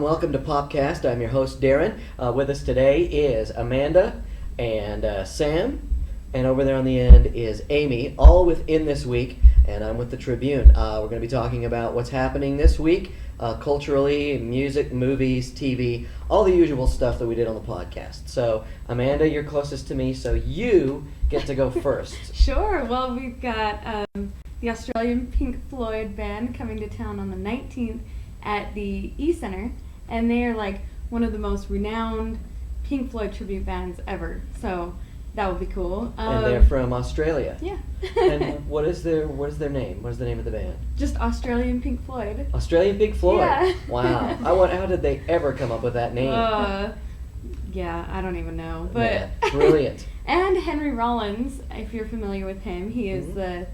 welcome to PopCast. I'm your host, Darren. With us today is Amanda and Sam, and over there on the end is Amy, all within this week, and I'm with the Tribune. We're going to be talking about what's happening this week, culturally, music, movies, TV, all the usual stuff that we did on the podcast. So, Amanda, you're closest to me, so you get to go first. Sure. Well, we've got the Australian Pink Floyd band coming to town on the 19th at the E-Center, and they are like one of the most renowned Pink Floyd tribute bands ever, so that would be cool. And they're from Australia. Yeah. And what is their name? What is the name of the band? Just Australian Pink Floyd. Australian Pink Floyd? Yeah. Wow. How did they ever come up with that name? Yeah, I don't even know. But yeah, brilliant. And Henry Rollins, if you're familiar with him, he is the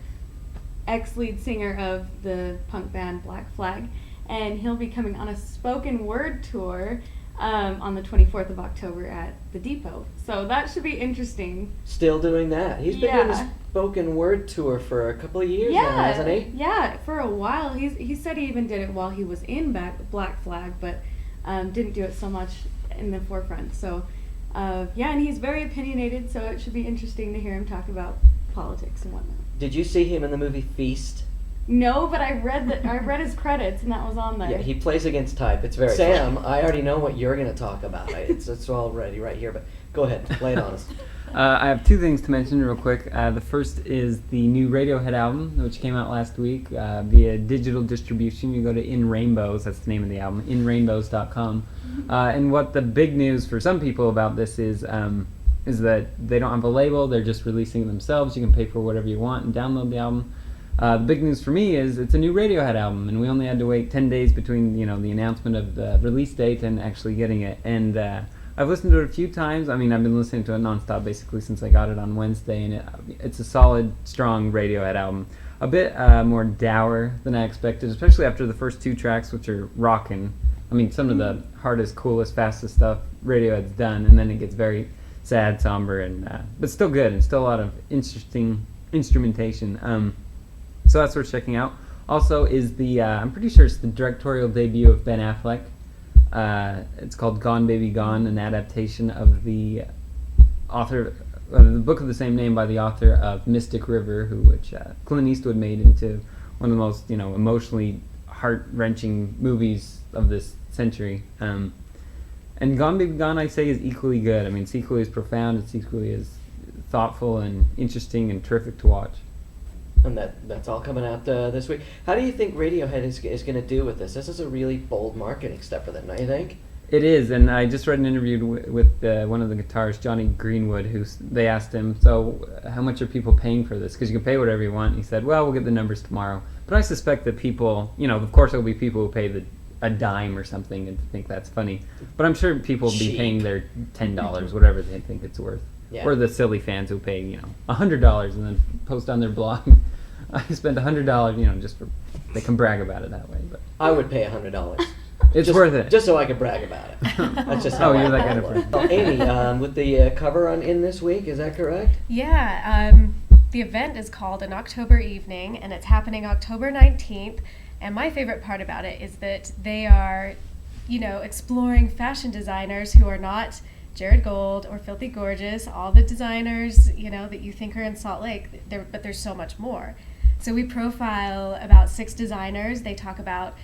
ex-lead singer of the punk band Black Flag, and he'll be coming on a spoken word tour on the 24th of October at the Depot. So that should be interesting. Still doing that. He's been doing the spoken word tour for a couple of years now, hasn't he? Yeah, for a while. He said he even did it while he was in Black Flag, but didn't do it so much in the forefront. So, and he's very opinionated, so it should be interesting to hear him talk about politics and whatnot. Did you see him in the movie Feast? No, but I read his credits, and that was on there. Yeah, he plays against type. It's very Sam, I already know what you're going to talk about. It's already right here, but go ahead, lay it on us. I have two things to mention real quick. The first is the new Radiohead album, which came out last week via digital distribution. You go to In Rainbows, that's the name of the album, inrainbows.com. And what the big news for some people about this is that they don't have a label, they're just releasing it themselves. You can pay for whatever you want and download the album. The big news for me is it's a new Radiohead album, and we only had to wait 10 days between the announcement of the release date and actually getting it. And I've listened to it a few times. I mean, I've been listening to it nonstop basically since I got it on Wednesday, and it's a solid, strong Radiohead album. A bit more dour than I expected, especially after the first two tracks, which are rockin'. I mean, some of the hardest, coolest, fastest stuff Radiohead's done, and then it gets very sad, somber, and but still good, and still a lot of interesting instrumentation. So that's worth checking out. Also is I'm pretty sure it's the directorial debut of Ben Affleck. It's called Gone Baby Gone, an adaptation of the author of the book of the same name by the author of Mystic River, which Clint Eastwood made into one of the most emotionally heart-wrenching movies of this century. And Gone Baby Gone, I say, is equally good. I mean, it's equally as profound, it's equally as thoughtful and interesting and terrific to watch. And that's all coming out this week. How do you think Radiohead is going to do with this? This is a really bold marketing step for them, don't you think? It is, and I just read an interview with one of the guitarists, Johnny Greenwood, they asked him, so how much are people paying for this? Because you can pay whatever you want. And he said, well, we'll get the numbers tomorrow. But I suspect that people, of course there will be people who pay a dime or something and think that's funny. But I'm sure people will be paying their $10, whatever they think it's worth. Yeah. Or the silly fans who pay, $100 and then post on their blog, I spent $100, just for, they can brag about it that way. But I would pay $100. It's worth it. Just so I can brag about it. That's just how you're that kind of person. Amy, with the cover on In this week, is that correct? Yeah, the event is called An October Evening, and it's happening October 19th. And my favorite part about it is that they are, exploring fashion designers who are not Jared Gold or Filthy Gorgeous, all the designers, that you think are in Salt Lake, but there's so much more. So we profile about 6 designers. They talk about,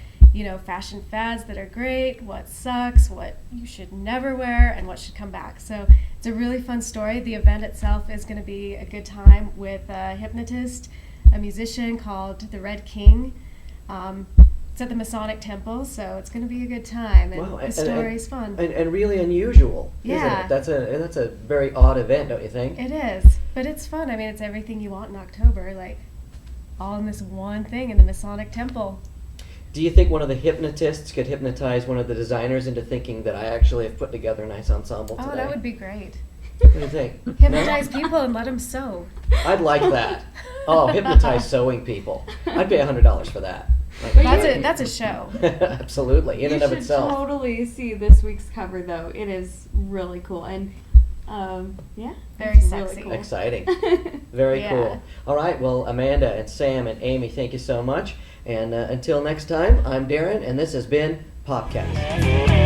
fashion fads that are great, what sucks, what you should never wear, and what should come back. So it's a really fun story. The event itself is going to be a good time with a hypnotist, a musician called the Red King. It's at the Masonic Temple, so it's going to be a good time, and the story's fun. And really unusual, yeah. Isn't it? That's a very odd event, don't you think? It is, but it's fun. I mean, it's everything you want in October, like all in this one thing in the Masonic Temple. Do you think one of the hypnotists could hypnotize one of the designers into thinking that I actually have put together a nice ensemble today? Oh, that would be great. What do you think? Hypnotize people and let them sew. I'd like that. Oh, hypnotize sewing people. I'd pay $100 for that. That's a show. Absolutely, in and of itself. You should totally see this week's cover, though. It is really cool, and very sexy. Really cool. Exciting. Very cool. All right, well, Amanda and Sam and Amy, thank you so much. And until next time, I'm Darren, and this has been PopCast.